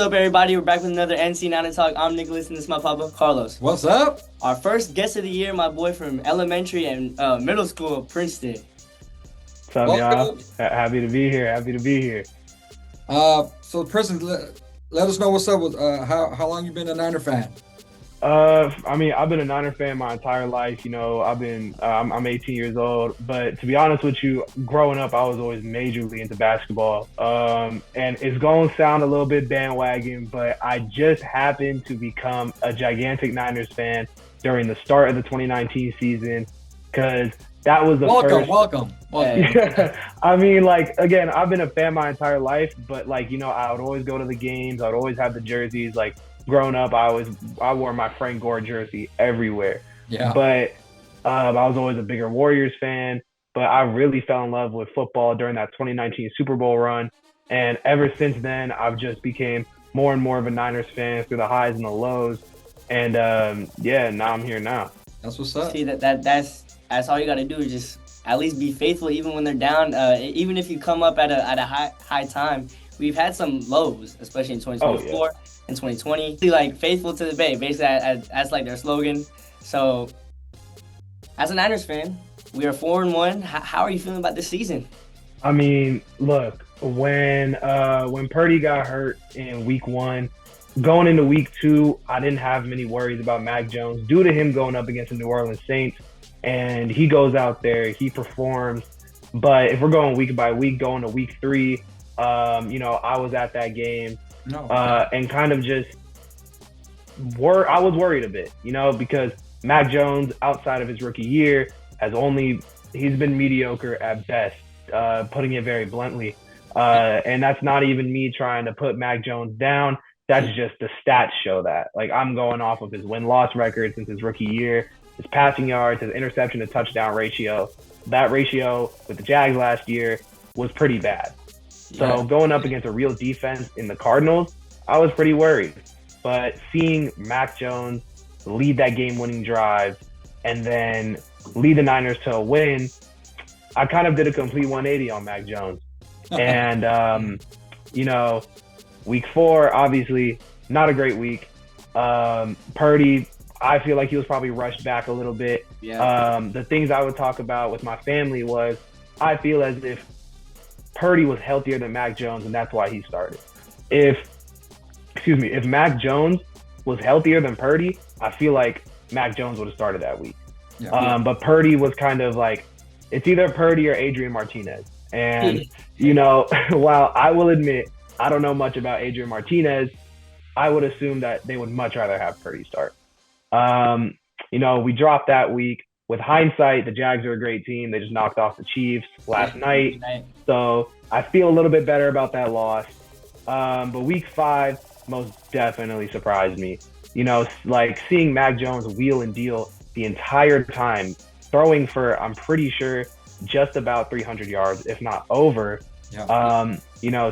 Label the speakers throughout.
Speaker 1: up, everybody? We're back with another NCNinerTalk. I'm Nicholas, and this is my papa, Carlos.
Speaker 2: What's up?
Speaker 1: Our first guest of the year, my boy from elementary and middle school, Princeton.
Speaker 3: What's up, y'all? Happy to be here. Happy to be here.
Speaker 2: So Preston, let us know what's up with how long you been a Niner fan?
Speaker 3: I've been a Niner fan my entire life. You know, I'm 18 years old, but to be honest with you, growing up, I was always majorly into basketball. And it's going to sound a little bit bandwagon, but I just happened to become a gigantic Niners fan during the start of the 2019 season because that was the first.
Speaker 2: Welcome.
Speaker 3: I mean, like, again, I've been a fan my entire life, but like, you know, I would always go to the games. I would always have the jerseys. Like, growing up, I wore my Frank Gore jersey everywhere.
Speaker 2: Yeah.
Speaker 3: But I was always a bigger Warriors fan. But I really fell in love with football during that 2019 Super Bowl run. And ever since then, I've just became more and more of a Niners fan through the highs and the lows. And now I'm here now.
Speaker 2: That's what's up.
Speaker 1: See, that's all you got to do is just at least be faithful even when they're down. Even if you come up at a high time, we've had some lows, especially in 2024 and 2020. Like, faithful to the Bay, basically that's like their slogan. So, as a Niners fan, we are 4-1. How are you feeling about this season?
Speaker 3: I mean, look, when Purdy got hurt in week 1, going into week 2, I didn't have many worries about Mac Jones due to him going up against the New Orleans Saints. And he goes out there, he performs. But if we're going week by week, going to week 3, I was at that game and kind of just I was worried a bit, because Mac Jones, outside of his rookie year, he's been mediocre at best, putting it very bluntly. And that's not even me trying to put Mac Jones down. That's just the stats show that. Like, I'm going off of his win-loss record since his rookie year, his passing yards, his interception to touchdown ratio. That ratio with the Jags last year was pretty bad. So going up against a real defense in the Cardinals, I was pretty worried. But seeing Mac Jones lead that game-winning drive and then lead the Niners to a win, I kind of did a complete 180 on Mac Jones. And, week 4, obviously, not a great week. Purdy, I feel like he was probably rushed back a little bit.
Speaker 1: Yeah.
Speaker 3: The things I would talk about with my family was I feel as if Purdy was healthier than Mac Jones, and that's why he started. If Mac Jones was healthier than Purdy, I feel like Mac Jones would have started that week.
Speaker 2: Yeah.
Speaker 3: But Purdy was kind of like, it's either Purdy or Adrian Martinez. And, while I will admit I don't know much about Adrian Martinez, I would assume that they would much rather have Purdy start. We dropped that week. With hindsight, the Jags are a great team. They just knocked off the Chiefs last night. So I feel a little bit better about that loss. But week 5 most definitely surprised me. Like seeing Mac Jones wheel and deal the entire time, throwing for, I'm pretty sure, just about 300 yards, if not over.
Speaker 2: Yeah.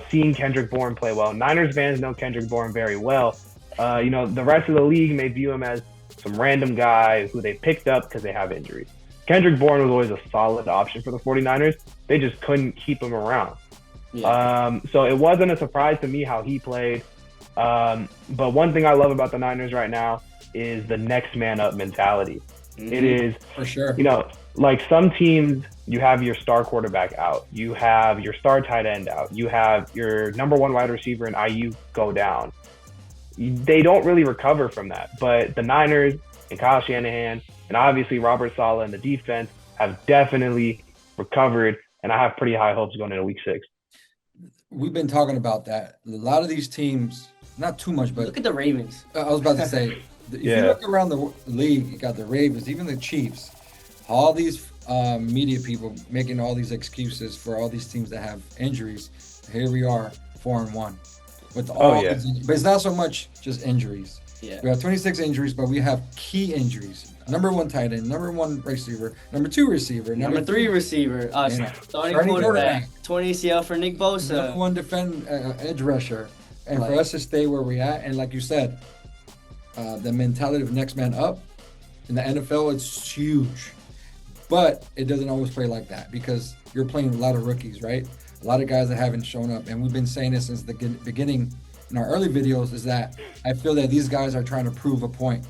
Speaker 3: Seeing Kendrick Bourne play well. Niners fans know Kendrick Bourne very well. The rest of the league may view him as some random guy who they picked up because they have injuries. Kendrick Bourne was always a solid option for the 49ers. They just couldn't keep him around.
Speaker 1: Yeah.
Speaker 3: So it wasn't a surprise to me how he played. But one thing I love about the Niners right now is the next man up mentality.
Speaker 1: Mm-hmm.
Speaker 3: It is,
Speaker 2: for sure.
Speaker 3: Like some teams, you have your star quarterback out. You have your star tight end out. You have your number 1 wide receiver in IU go down. They don't really recover from that. But the Niners and Kyle Shanahan and obviously Robert Saleh and the defense have definitely recovered, and I have pretty high hopes going into week 6.
Speaker 2: We've been talking about that. A lot of these teams, not too much, but
Speaker 1: Look at the Ravens.
Speaker 2: I was about to say, if you look around the league, you got the Ravens, even the Chiefs, all these media people making all these excuses for all these teams that have injuries. Here we are, 4-1. With all these injuries. But it's not so much just injuries.
Speaker 1: Yeah.
Speaker 2: We have 26 injuries, but we have key injuries. Number 1 tight end, number 1 receiver, number 2 receiver,
Speaker 1: number 3 receiver, starting quarterback, 20 ACL for Nick Bosa.
Speaker 2: Number 1 defend edge rusher. And for us to stay where we're at, and like you said, the mentality of next man up in the NFL, it's huge. But it doesn't always play like that because you're playing a lot of rookies, right? A lot of guys that haven't shown up. And we've been saying this since the beginning in our early videos is that I feel that these guys are trying to prove a point.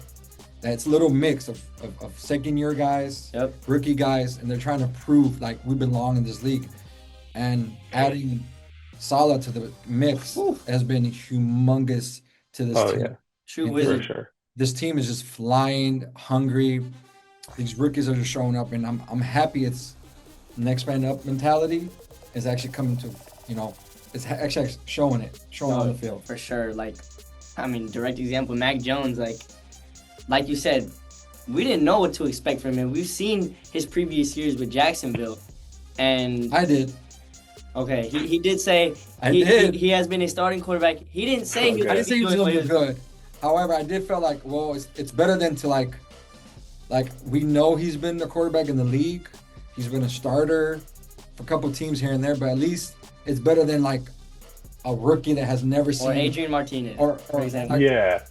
Speaker 2: That it's a little mix of second-year guys, rookie guys, and they're trying to prove like we belong in this league. And adding Salah to the mix has been humongous to this team.
Speaker 3: Yeah.
Speaker 1: True wizard.
Speaker 3: For sure.
Speaker 2: This team is just flying, hungry. These rookies are just showing up, and I'm happy it's next man up mentality is actually coming to, it's actually showing on the field.
Speaker 1: For sure. Like, I mean, direct example, Mac Jones, like you said, we didn't know what to expect from him. We've seen his previous years with Jacksonville, and
Speaker 2: I did.
Speaker 1: Okay, he did say he has been a starting quarterback. He didn't say he was
Speaker 2: going to be good. However, I did feel like, well, it's better than to like we know he's been the quarterback in the league. He's been a starter for a couple teams here and there, but at least it's better than like a rookie that has never seen.
Speaker 1: Or Adrian Martinez, for example.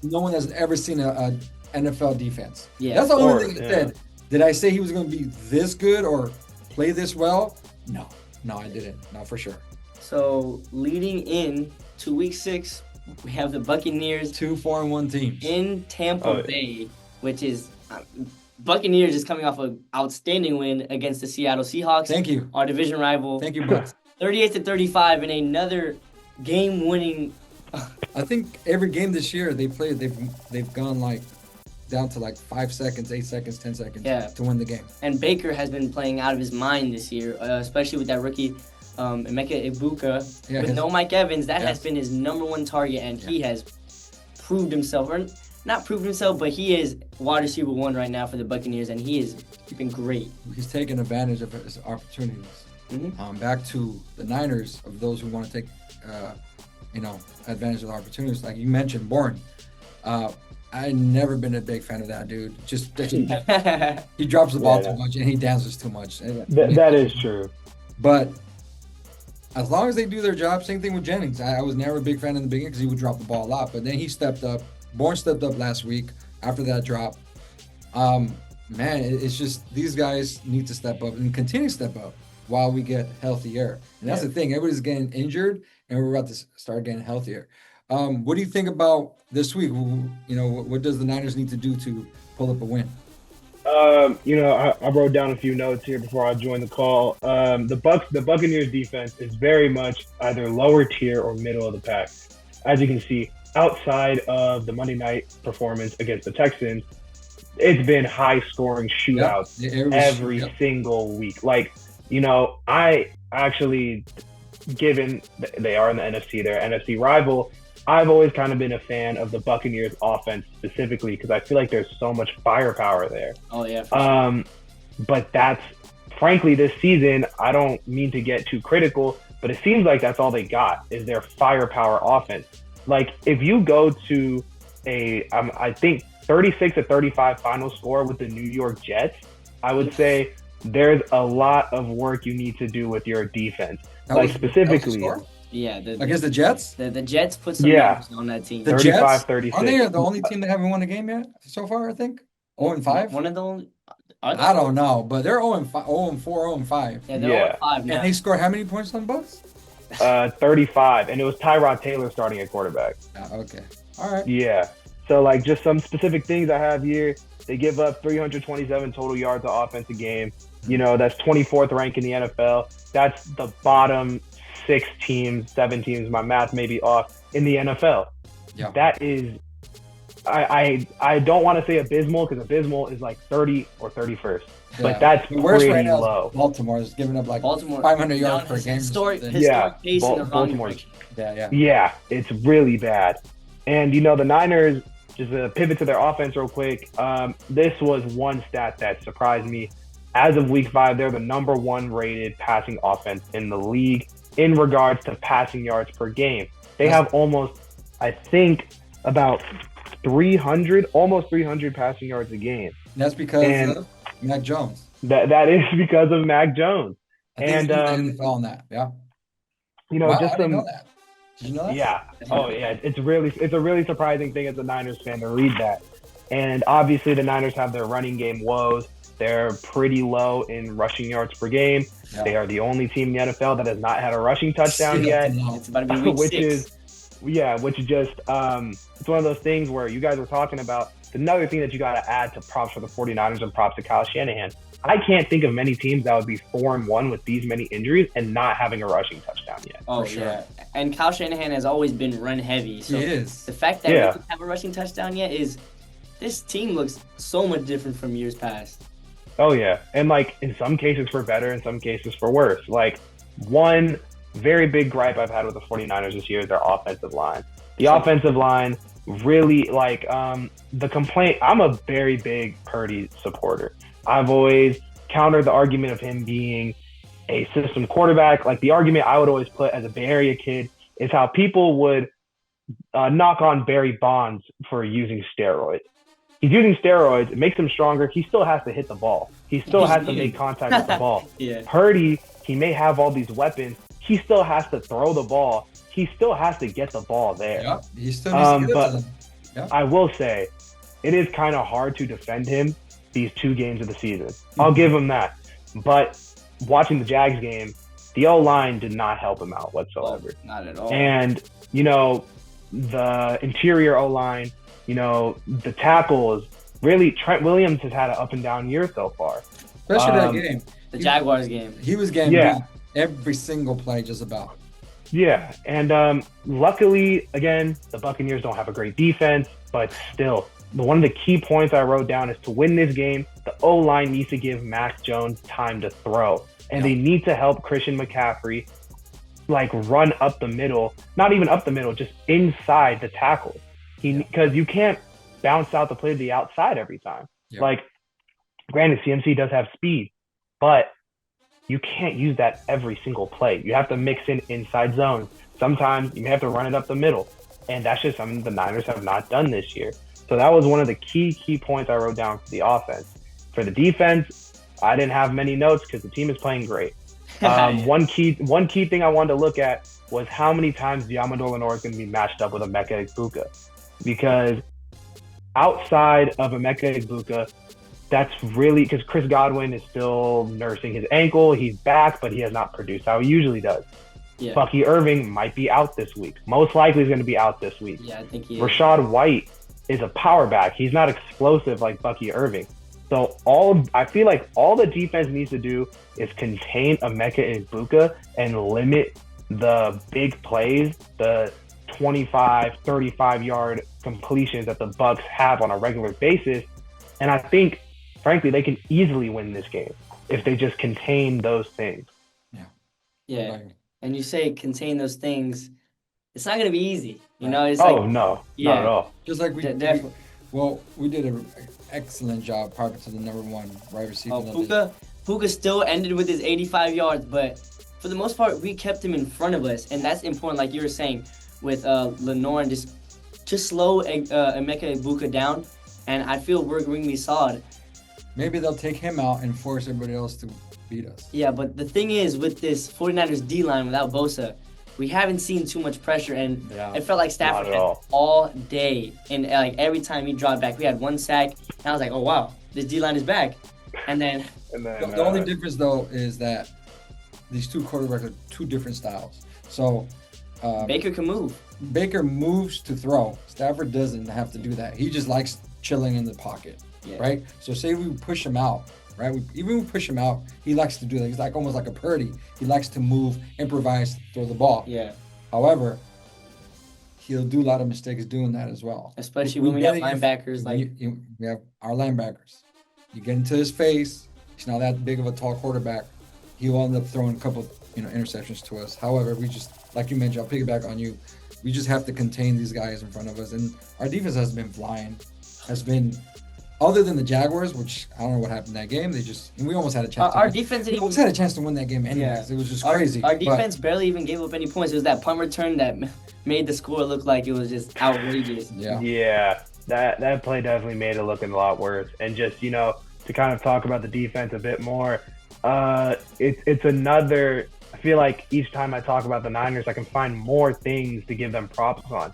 Speaker 2: No one has ever seen a NFL defense.
Speaker 1: Yeah.
Speaker 2: That's the only thing I said. Did I say he was going to be this good or play this well? No, I didn't. No, for sure.
Speaker 1: So leading in to week 6, we have the Buccaneers.
Speaker 2: 2 4-1 teams
Speaker 1: in Tampa Bay, which is Buccaneers is coming off an outstanding win against the Seattle Seahawks.
Speaker 2: Thank you.
Speaker 1: Our division rival.
Speaker 2: Thank you, Bucs.
Speaker 1: 38-35 in another game-winning.
Speaker 2: I think every game this year they played, they've gone like down to like 5 seconds, 8 seconds, 10 seconds to win the game.
Speaker 1: And Baker has been playing out of his mind this year, especially with that rookie Emeka Egbuka. With no Mike Evans, that has been his number one target, and he has proved himself, or not proved himself, but he is wide receiver 1 right now for the Buccaneers, and he's been great.
Speaker 2: He's taken advantage of his opportunities. Back to the Niners, of those who want to take, advantage of the opportunities. Like you mentioned, Bourne. I've never been a big fan of that dude. He drops the ball too much and he dances too much.
Speaker 3: That is true.
Speaker 2: But as long as they do their job, same thing with Jennings. I was never a big fan in the beginning because he would drop the ball a lot. But then he stepped up. Bourne stepped up last week after that drop. It's just these guys need to step up and continue to step up while we get healthier. And that's the thing. Everybody's getting injured and we're about to start getting healthier. What do you think about this week? What does the Niners need to do to pull up a win?
Speaker 3: I wrote down a few notes here before I joined the call. The Buccaneers defense is very much either lower tier or middle of the pack. As you can see, outside of the Monday night performance against the Texans, it's been high scoring shootouts every single week. Like, I actually, given they are in the NFC, they're an NFC rival, I've always kind of been a fan of the Buccaneers offense specifically because I feel like there's so much firepower there.
Speaker 1: Oh, yeah. Sure.
Speaker 3: But that's, frankly, this season, I don't mean to get too critical, but it seems like that's all they got is their firepower offense. Like, if you go to I think 36-35 final score with the New York Jets, I would say there's a lot of work you need to do with your defense. Specifically.
Speaker 1: Yeah,
Speaker 2: against the Jets?
Speaker 1: The Jets put some numbers on that team.
Speaker 2: The Jets?
Speaker 3: 35-36.
Speaker 2: Are they the only team that haven't won a game yet so far, I think? 0-5?
Speaker 1: One of the only...
Speaker 2: I don't know, but they're 0-4, 0-5.
Speaker 1: Yeah, they're 0-5 now.
Speaker 2: And they scored how many points on the Bucs?
Speaker 3: 35, and it was Tyrod Taylor starting at quarterback.
Speaker 2: Okay. All right.
Speaker 3: Yeah. So, just some specific things I have here. They give up 327 total yards of offense a game. That's 24th rank in the NFL. That's the bottom 7 teams, my math may be off, in the NFL.
Speaker 2: Yeah.
Speaker 3: That is, I don't want to say abysmal because abysmal is like 30 or 31st. Yeah. But that's pretty
Speaker 2: right now
Speaker 3: low.
Speaker 2: Baltimore is giving up 500 yards per game.
Speaker 1: Historic pace in the wrong direction.
Speaker 3: Yeah, it's really bad. And, the Niners, just a pivot to their offense real quick, this was one stat that surprised me. As of week 5, they're the number 1 rated passing offense in the league in regards to passing yards per game. They have almost, I think, about 300 passing yards a game.
Speaker 2: That's because of Mac Jones.
Speaker 3: That is because of Mac Jones.
Speaker 2: I think NFL on that. Yeah.
Speaker 3: Just some.
Speaker 2: Know that. Did you know that?
Speaker 3: Yeah. Oh, yeah. It's a really surprising thing as a Niners fan to read that. And obviously, the Niners have their running game woes. They're pretty low in rushing yards per game. Yeah. They are the only team in the NFL that has not had a rushing touchdown yet.
Speaker 1: It's about to be week 6.
Speaker 3: which just it's one of those things where you guys were talking about. Another thing that you got to add to props for the 49ers and props to Kyle Shanahan. I can't think of many teams that would be 4-1 with these many injuries and not having a rushing touchdown yet.
Speaker 1: Oh,
Speaker 2: sure.
Speaker 1: yeah. And Kyle Shanahan has always been run heavy. So
Speaker 2: he is.
Speaker 1: The fact that we don't have a rushing touchdown yet is this team looks so much different from years past.
Speaker 3: Oh, yeah. And, like, in some cases for better, in some cases for worse. Like, one very big gripe I've had with the 49ers this year is their offensive line. The offensive line really, like, the complaint, I'm a very big Purdy supporter. I've always countered the argument of him being a system quarterback. Like, the argument I would always put as a Bay Area kid is how people would knock on Barry Bonds for using steroids. He's using steroids. It makes him stronger. He still has to hit the ball. He still has to make contact with the ball.
Speaker 1: Yeah.
Speaker 3: Purdy, he may have all these weapons. He still has to throw the ball. He still has to get the ball there.
Speaker 2: Yep. He still needs to get it to them. Yep.
Speaker 3: I will say, it is kind of hard to defend him these 2 games of the season. I'll give him that. But watching the Jags game, the O-line did not help him out whatsoever.
Speaker 1: Not at all.
Speaker 3: And, the interior O-line, the tackles, really, Trent Williams has had an up and down year so far.
Speaker 2: Especially that game.
Speaker 1: The Jaguars game.
Speaker 2: He was getting beat every single play just about.
Speaker 3: Yeah, and luckily, again, the Buccaneers don't have a great defense, but still, one of the key points I wrote down is to win this game, the O-line needs to give Mac Jones time to throw, and they need to help Christian McCaffrey, like, run up the middle, not even up the middle, just inside the tackle. Because you can't bounce out the play to the outside every time. Yep. Like, granted, CMC does have speed, but you can't use that every single play. You have to mix in inside zones. Sometimes you may have to run it up the middle. And that's just something the Niners have not done this year. So that was one of the key points I wrote down for the offense. For the defense, I didn't have many notes because the team is playing great. One key thing I wanted to look at was how many times Diamador Lenore is going to be matched up with Emeka Egbuka. Because outside of Emeka Egbuka, that's really because Chris Godwin is still nursing his ankle. He's back, but he has not produced how he usually does. Yeah. Bucky Irving might be out this week. Most likely he's going to be out this week.
Speaker 1: Yeah, I think he is.
Speaker 3: Rashad White is a power back. He's not explosive like Bucky Irving. So I feel like all the defense needs to do is contain Emeka Egbuka and limit the big plays, the 25, 35-yard completions that the Bucs have on a regular basis. And I think, frankly, they can easily win this game if they just contain those things.
Speaker 1: Yeah. Right. And you say contain those things. It's not going to be easy. It's
Speaker 3: no, not at all.
Speaker 2: Just like we did an excellent job prior to the number 1 wide receiver.
Speaker 1: Puka still ended with his 85 yards, but for the most part, we kept him in front of us. And that's important, like you were saying, with Lenore and just slow Emeka Egbuka down. And I feel we're going to be solid.
Speaker 2: Maybe they'll take him out and force everybody else to beat us.
Speaker 1: Yeah, but the thing is, with this 49ers D-line without Bosa, we haven't seen too much pressure, and it felt like Stafford had all day. And like every time he dropped back, we had 1 sack, and I was like, oh, wow, this D-line is back. And then
Speaker 2: the only difference, though, is that these 2 quarterbacks are 2 different styles. So
Speaker 1: Baker can move.
Speaker 2: Baker moves to throw. Stafford doesn't have to do that. He just likes chilling in the pocket, right? So say we push him out, right? Even if we push him out, he likes to do that. He's like almost like a Purdy. He likes to move, improvise, throw the ball.
Speaker 1: Yeah.
Speaker 2: However, he'll do a lot of mistakes doing that as well.
Speaker 1: Especially when we have linebackers
Speaker 2: we have our linebackers. You get into his face. He's not that big of a tall quarterback. He will end up throwing a couple, interceptions to us. However, we just, like you mentioned, I'll piggyback on you. We just have to contain these guys in front of us, and our defense has been flying. Other than the Jaguars, which I don't know what happened in that game. We almost had a chance.
Speaker 1: Our defense didn't
Speaker 2: almost had a chance to win that game anyways. Yeah. It was just crazy.
Speaker 1: Our defense barely even gave up any points. It was that punt return that made the score look like it was just outrageous.
Speaker 3: Yeah. That play definitely made it look a lot worse. And just, to kind of talk about the defense a bit more, it's another. I feel like each time I talk about the Niners, I can find more things to give them props on.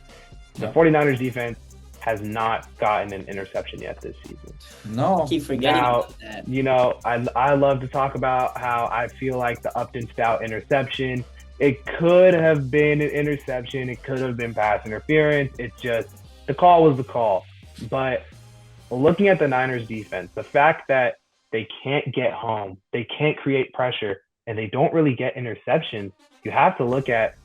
Speaker 3: The 49ers defense has not gotten an interception yet this season.
Speaker 2: No.
Speaker 1: I keep forgetting about that.
Speaker 3: I love to talk about how I feel like the Upton Stout interception It could have been an interception. It could have been pass interference. It's just the call was the call. But looking at the Niners defense, the fact that they can't get home, they can't create pressure, and they don't really get interceptions, you have to look at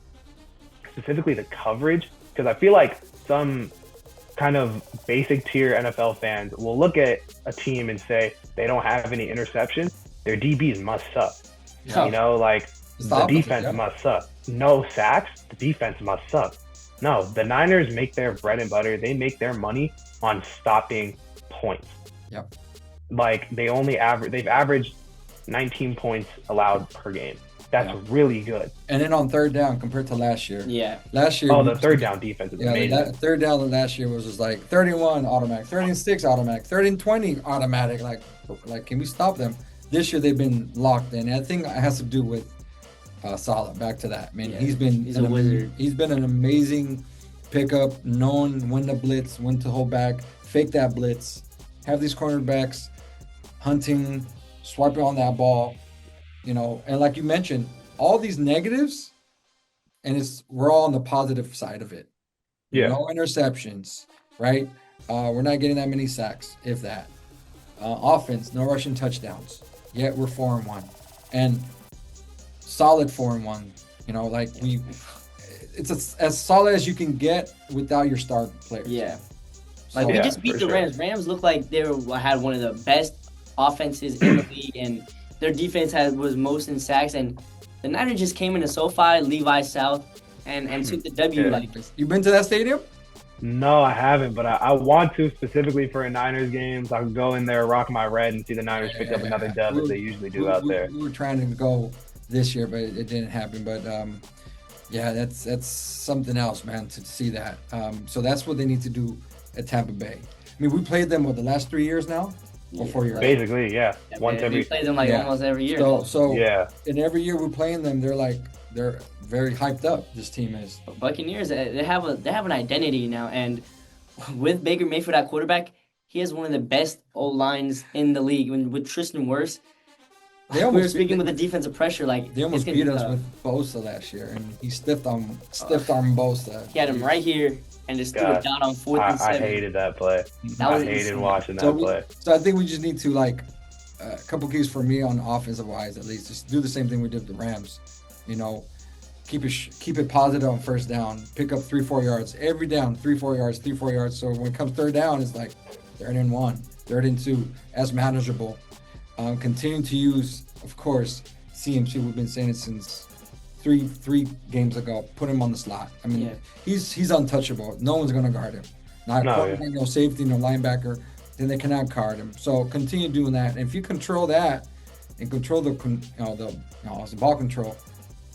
Speaker 3: specifically the coverage, because I feel like some kind of basic tier NFL fans will look at a team and say they don't have any interceptions, their DBs must suck.
Speaker 1: Yeah.
Speaker 3: You know, like the defense must suck. No sacks, the defense must suck. No, the Niners make their bread and butter. They make their money on stopping points.
Speaker 2: Yep.
Speaker 3: Like they've averaged 19 points allowed per game. That's really good.
Speaker 2: And then on third down compared to last year.
Speaker 1: Yeah.
Speaker 2: Last year.
Speaker 3: Oh, the third down defense is amazing.
Speaker 2: Third down last year was just like 31 automatic, 36 automatic, 30-20 automatic. Like, can we stop them? This year they've been locked in. And I think it has to do with Saleh. Back to that, man. Yeah. He's
Speaker 1: a wizard.
Speaker 2: He's been an amazing pickup, knowing when to blitz, when to hold back, fake that blitz, have these cornerbacks hunting, swiping on that ball, you know. And like you mentioned, all these negatives, and we're all on the positive side of it.
Speaker 3: Yeah.
Speaker 2: No interceptions, right? We're not getting that many sacks, if that. Offense, no rushing touchdowns. Yet we're 4-1, and solid 4-1. You know, like it's as solid as you can get without your star players.
Speaker 1: Yeah. Like we just beat the Rams. Rams looked like they had one of the best offenses in the league, and their defense was most in sacks. And the Niners just came into SoFi, Levi South, and took the W.
Speaker 2: Yeah.
Speaker 1: Like,
Speaker 2: you been to that stadium?
Speaker 3: No, I haven't, but I want to, specifically for a Niners game. So I can go in there, rock my red, and see the Niners pick up another dub as they usually do out there.
Speaker 2: We were trying to go this year, but it didn't happen. But yeah, that's something else, man, to see that. So that's what they need to do at Tampa Bay. I mean, we played them the last 3 years now, or 4 years.
Speaker 3: Basically, yeah. Once every.
Speaker 1: We play them almost every year.
Speaker 2: So
Speaker 3: yeah.
Speaker 2: And every year we're playing them, they're very hyped up. This team is.
Speaker 1: Buccaneers, they have an identity now, and with Baker Mayfield at quarterback, he has one of the best O-lines in the league. With Tristan Wirfs, we were speaking with the defensive pressure. Like
Speaker 2: they almost beat us with Bosa last year, and he stiff arm Bosa.
Speaker 1: He had him right here and just threw it down on 4th and 7.
Speaker 3: I hated that play. I hated watching that play.
Speaker 2: So I think we just need to a couple keys for me on offensive wise, at least, just do the same thing we did with the Rams. You know, keep it positive on first down, pick up 3-4 yards every down, 3-4 yards. So when it comes third down, it's like 3rd and 1, 3rd and 2, as manageable. Continue to use, of course, CMC. We've been saying it since three games ago. Put him on the slot. I mean, he's untouchable. No one's gonna guard him. No safety, no linebacker. Then they cannot guard him. So continue doing that. And if you control that and control the ball control,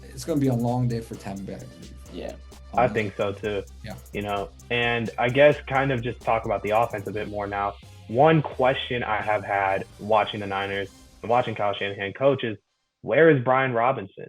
Speaker 2: it's gonna be a long day for Tampa Bay, I believe.
Speaker 1: Yeah.
Speaker 3: I think so too.
Speaker 2: Yeah.
Speaker 3: You know, and I guess kind of just talk about the offense a bit more now. One question I have had watching the Niners and watching Kyle Shanahan coach is, where is Brian Robinson?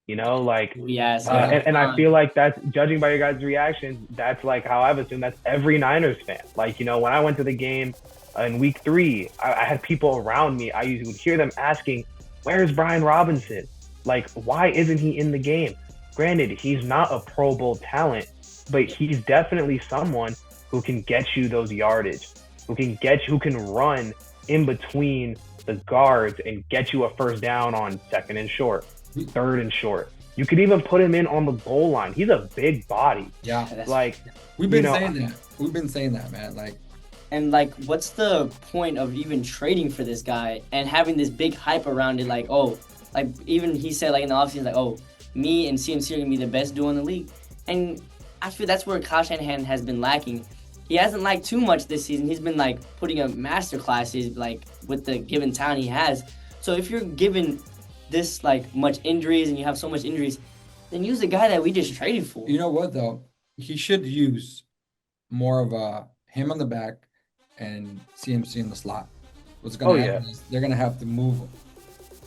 Speaker 3: You know, like, and I feel like that's, judging by your guys' reactions, that's like how I've assumed that's every Niners fan. Like, you know, when I went to the game in week 3, I had people around me. I would hear them asking, where's Brian Robinson? Like, why isn't he in the game? Granted, he's not a Pro Bowl talent, but he's definitely someone who can get you those yardage, who can run in between the guards and get you a first down on 2nd and short, 3rd and short. You could even put him in on the goal line. He's a big body.
Speaker 2: Yeah.
Speaker 3: Like,
Speaker 2: we've been saying that. We've been saying that, man. Like,
Speaker 1: and like, what's the point of even trading for this guy and having this big hype around it? Like, oh, like even he said like in the offseason, like, oh, me and CMC are gonna be the best duo in the league. And I feel that's where Kyle Shanahan has been lacking. He hasn't liked too much this season. He's been like putting up master classes like with the given talent he has. So if you're given this like much injuries and you have so much injuries, then use the guy that we just traded for.
Speaker 2: You know what though? He should use more of him on the back and CMC in the slot. What's gonna happen is they're gonna have to move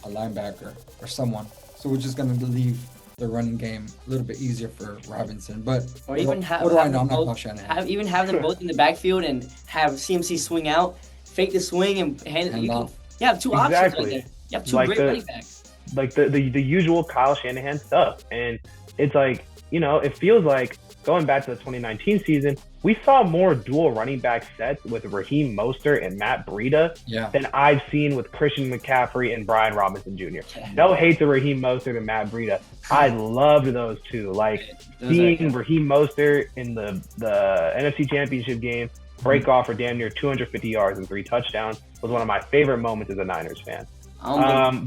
Speaker 2: a linebacker or someone. So we're just gonna leave the running game a little bit easier for Robinson. But
Speaker 1: or even have,
Speaker 2: what do I know? I'm not Kyle Shanahan.
Speaker 1: Even have them both in the backfield and have CMC swing out, fake the swing and hand it. You have 2 options right there. You have 2 great running backs.
Speaker 3: like the usual Kyle Shanahan stuff. And it's like, it feels like going back to the 2019 season, we saw more dual running back sets with Raheem Mostert and Matt Breida than I've seen with Christian McCaffrey and Brian Robinson Jr. No hate to Raheem Mostert and Matt Breida. I loved those two. Like seeing Raheem Mostert in the NFC Championship game break off for damn near 250 yards and 3 touchdowns was one of my favorite moments as a Niners fan.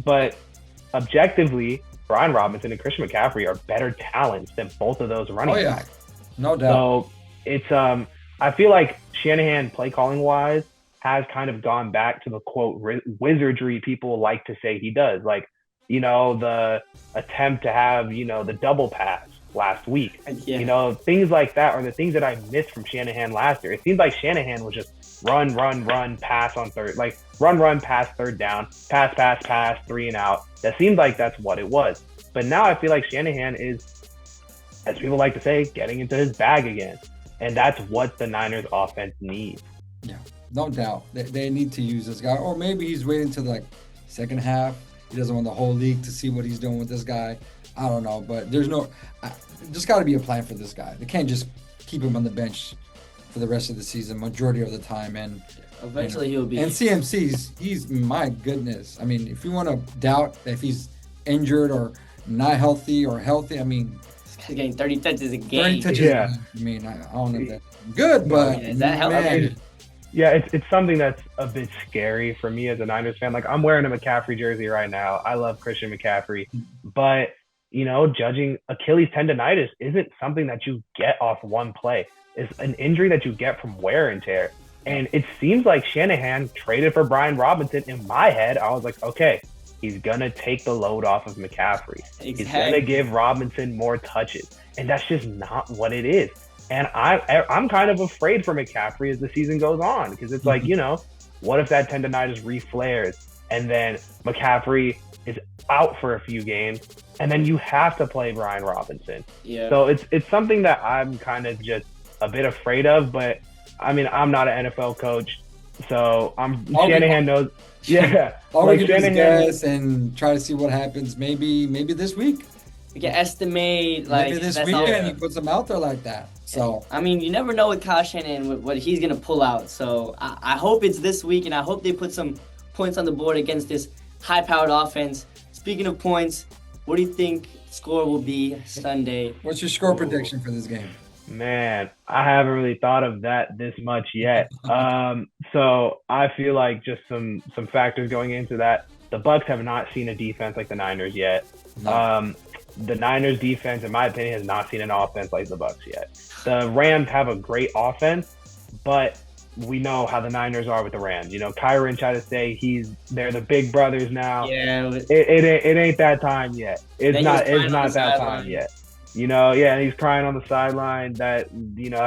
Speaker 3: But objectively, Brian Robinson and Christian McCaffrey are better talents than both of those running backs.
Speaker 2: No doubt.
Speaker 3: So it's I feel like Shanahan play calling wise has kind of gone back to the quote wizardry people like to say he does. Like, the attempt to have, the double pass last week. Things like that are the things that I missed from Shanahan last year. It seemed like Shanahan was just run, pass on third, like run, pass third down, pass, 3 and out. That seemed like that's what it was. But now I feel like Shanahan is, as people like to say, getting into his bag again. And that's what the Niners offense needs.
Speaker 2: Yeah, no doubt. They need to use this guy. Or maybe he's waiting to the second half. He doesn't want the whole league to see what he's doing with this guy. I don't know. But there's just got to be a plan for this guy. They can't just keep him on the bench for the rest of the season, majority of the time. And
Speaker 1: eventually he'll be.
Speaker 2: And CMC's, he's, my goodness. I mean, if you want to doubt if he's injured or not healthy or healthy, I mean,
Speaker 1: he's getting 30 touches a game.
Speaker 2: 30 touches. Yeah. I mean, I don't know if that's good, but
Speaker 1: is that healthy?
Speaker 3: Yeah, it's something that's a bit scary for me as a Niners fan. Like, I'm wearing a McCaffrey jersey right now. I love Christian McCaffrey, but judging Achilles tendonitis isn't something that you get off one play. It's an injury that you get from wear and tear. And it seems like Shanahan traded for Brian Robinson. In my head, I was like, okay, he's going to take the load off of McCaffrey. Exactly. He's going to give Robinson more touches. And that's just not what it is. And I'm kind of afraid for McCaffrey as the season goes on, because it's like, what if that tendonitis reflares and then McCaffrey is out for a few games and then you have to play Brian Robinson. Yeah. So it's something that I'm kind of just a bit afraid of, but I mean, I'm not an NFL coach, so Shanahan knows. Yeah.
Speaker 2: All we can do is guess and try to see what happens. Maybe this week.
Speaker 1: We can estimate
Speaker 2: maybe this weekend he puts them out there like that. So
Speaker 1: I mean, you never know with Kyle Shanahan what he's gonna pull out. So I hope it's this week, and I hope they put some points on the board against this high-powered offense. Speaking of points, what do you think the score will be Sunday?
Speaker 2: What's your score prediction for this game?
Speaker 3: Man, I haven't really thought of that this much yet. So I feel like just some factors going into that. The Bucs have not seen a defense like the Niners yet. No. The Niners defense, in my opinion, has not seen an offense like the Bucs yet. The Rams have a great offense, but we know how the Niners are with the Rams. Kyron tried to say they're the big brothers now.
Speaker 1: Yeah,
Speaker 3: it ain't that time yet. It's not that time yet. And he's crying on the sideline. That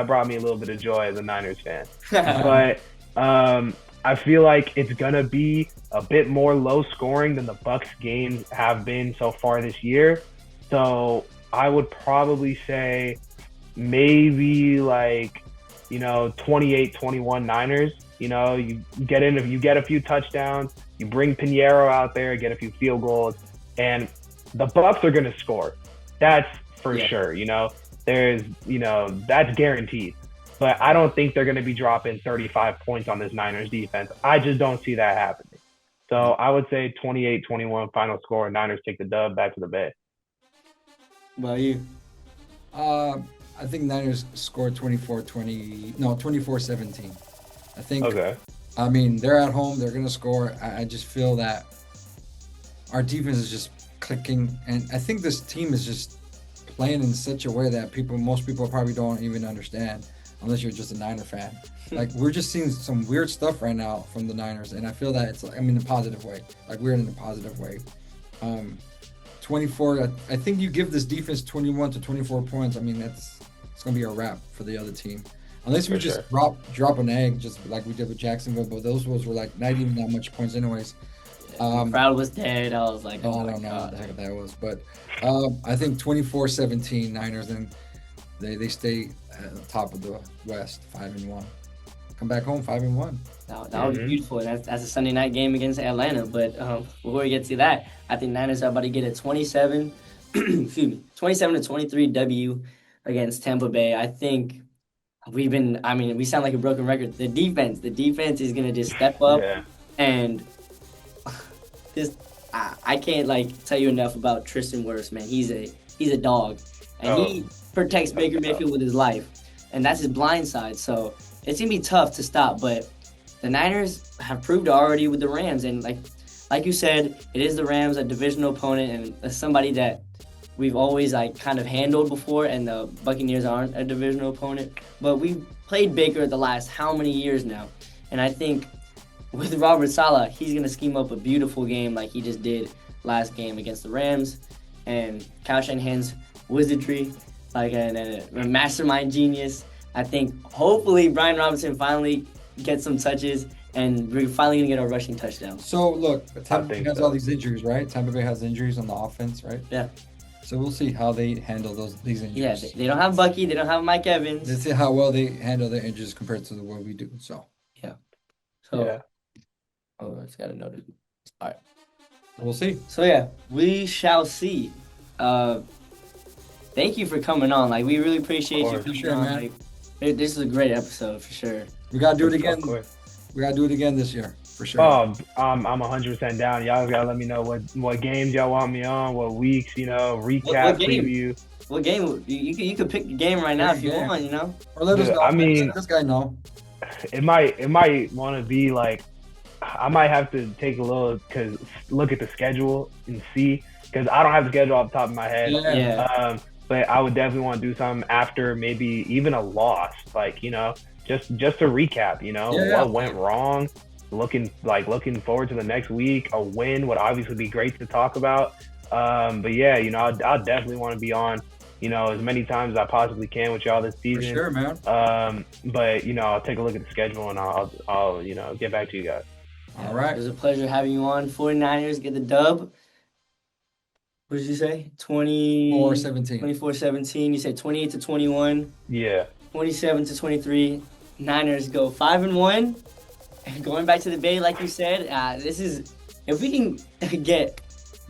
Speaker 3: brought me a little bit of joy as a Niners fan. But I feel like it's gonna be a bit more low scoring than the Bucs games have been so far this year. So I would probably say maybe 28-21 Niners. You get a few touchdowns, you bring Pinheiro out there, get a few field goals, and the Bucs are going to score. That's for sure. There's that's guaranteed. But I don't think they're going to be dropping 35 points on this Niners defense. I just don't see that happening. So I would say 28-21 final score. Niners take the dub back to the Bay.
Speaker 1: What about you?
Speaker 2: I think Niners scored 24-17. I think.
Speaker 3: Okay.
Speaker 2: I mean, they're at home. They're going to score. I just feel that our defense is just clicking. And I think this team is just playing in such a way that most people probably don't even understand unless you're just a Niner fan. We're just seeing some weird stuff right now from the Niners. And I feel that it's, in a positive way. We're in a positive way. 24, I think you give this defense 21 to 24 points. I mean, it's going to be a wrap for the other team. Unless we just drop an egg, just like we did with Jacksonville. But those were not even that much points anyways.
Speaker 1: The crowd was dead. I was like,
Speaker 2: I don't know what the heck that was. But I think 24-17 Niners, and they stay at the top of the West, 5-1. come back home 5-1.
Speaker 1: That would be beautiful. And that's a Sunday night game against Atlanta. But before we get to that, I think Niners are about to get a 27 to 23 W against Tampa Bay. I think we sound like a broken record. The defense is gonna just step up, and this I can't tell you enough about Tristan Wirfs, man. He's a dog, and he protects Baker Mayfield with his life, and that's his blind side. So it's gonna be tough to stop, but the Niners have proved already with the Rams, and like you said, it is the Rams, a divisional opponent, and somebody that we've always kind of handled before, and the Buccaneers aren't a divisional opponent. But we've played Baker the last how many years now? And I think with Robert Saleh, he's going to scheme up a beautiful game like he just did last game against the Rams. And Kyle Shanahan's wizardry, a mastermind genius. I think hopefully Brian Robinson finally gets some touches, and we're finally going to get a rushing touchdown.
Speaker 2: So, look, Tampa Bay has all these injuries, right? Tampa Bay has injuries on the offense, right?
Speaker 1: Yeah.
Speaker 2: So we'll see how they handle these injuries.
Speaker 1: Yeah, they don't have Bucky. They don't have Mike Evans.
Speaker 2: Let's see how well they handle their injuries compared to the way we do. So.
Speaker 1: Yeah. So. Oh, I just got to note it. All right.
Speaker 2: We'll see.
Speaker 1: So, yeah, we shall see. Thank you for coming on. We really appreciate you coming on. Man. This is a great episode for sure.
Speaker 2: We got to do it again. We got to do it again this year. For sure.
Speaker 3: I'm 100% down. Y'all gotta let me know what games y'all want me on, what weeks, recap, preview.
Speaker 1: What game? You could pick a game right now if you want,
Speaker 2: Or let us know. Let this guy know.
Speaker 3: It might want to be I might have to take a look at the schedule and see, because I don't have the schedule off the top of my head.
Speaker 1: Yeah.
Speaker 3: But I would definitely want to do something after maybe even a loss, just to recap, what went wrong. Looking forward to the next week. A win would obviously be great to talk about. But yeah, I'll definitely want to be on, as many times as I possibly can with y'all this season.
Speaker 2: For sure, man.
Speaker 3: But I'll take a look at the schedule and I'll get back to you guys.
Speaker 1: All right. It was a pleasure having you on. 49ers get the dub. What did you say?
Speaker 2: 24-17.
Speaker 1: 24-17. You said 28-21.
Speaker 3: Yeah.
Speaker 1: 27-23. Niners go 5-1. Going back to the Bay, like you said, this is, if we can get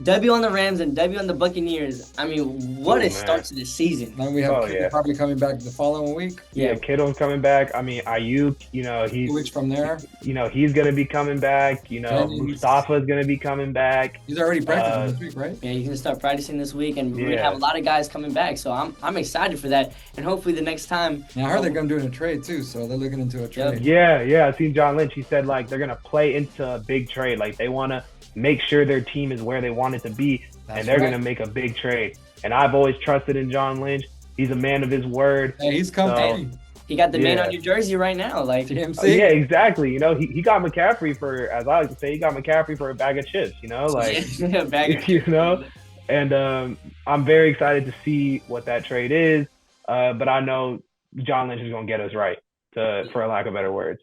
Speaker 1: W on the Rams and W on the Buccaneers, what a start to the season.
Speaker 2: Then we have Kittle probably coming back the following week.
Speaker 3: Yeah, Kittle's coming back. Ayuk, he's
Speaker 2: 2 weeks from there.
Speaker 3: He's going to be coming back. Mustafa's going to be coming back.
Speaker 2: He's already practicing this week, right?
Speaker 1: Yeah, he's going to start practicing this week, and we're going to have a lot of guys coming back. So I'm excited for that, and hopefully the next time.
Speaker 2: Now I heard they're going to do a trade too, so they're looking into a trade.
Speaker 3: Yeah. I seen John Lynch. He said they're going to play into a big trade. They want to make sure their team is where they want it to be, and they're going to make a big trade. And I've always trusted in John Lynch. He's a man of his word.
Speaker 2: Hey, he's coming.
Speaker 1: He got the man on your jersey right now,
Speaker 2: TMC.
Speaker 3: Yeah, exactly. He got McCaffrey for, as I like to say, he got McCaffrey for a bag of chips.
Speaker 1: A bag of chips.
Speaker 3: And I'm very excited to see what that trade is. But I know John Lynch is going to get us right, for a lack of better words.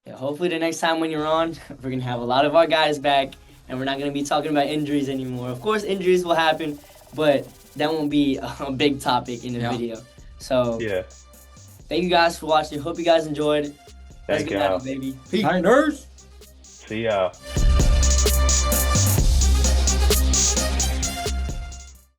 Speaker 1: Yeah, hopefully the next time when you're on, we're going to have a lot of our guys back, and we're not going to be talking about injuries anymore. Of course, injuries will happen, but that won't be a big topic in the video. So, thank you guys for watching. Hope you guys enjoyed.
Speaker 3: Thank you,
Speaker 1: baby.
Speaker 2: Peace. Niners.
Speaker 3: See y'all.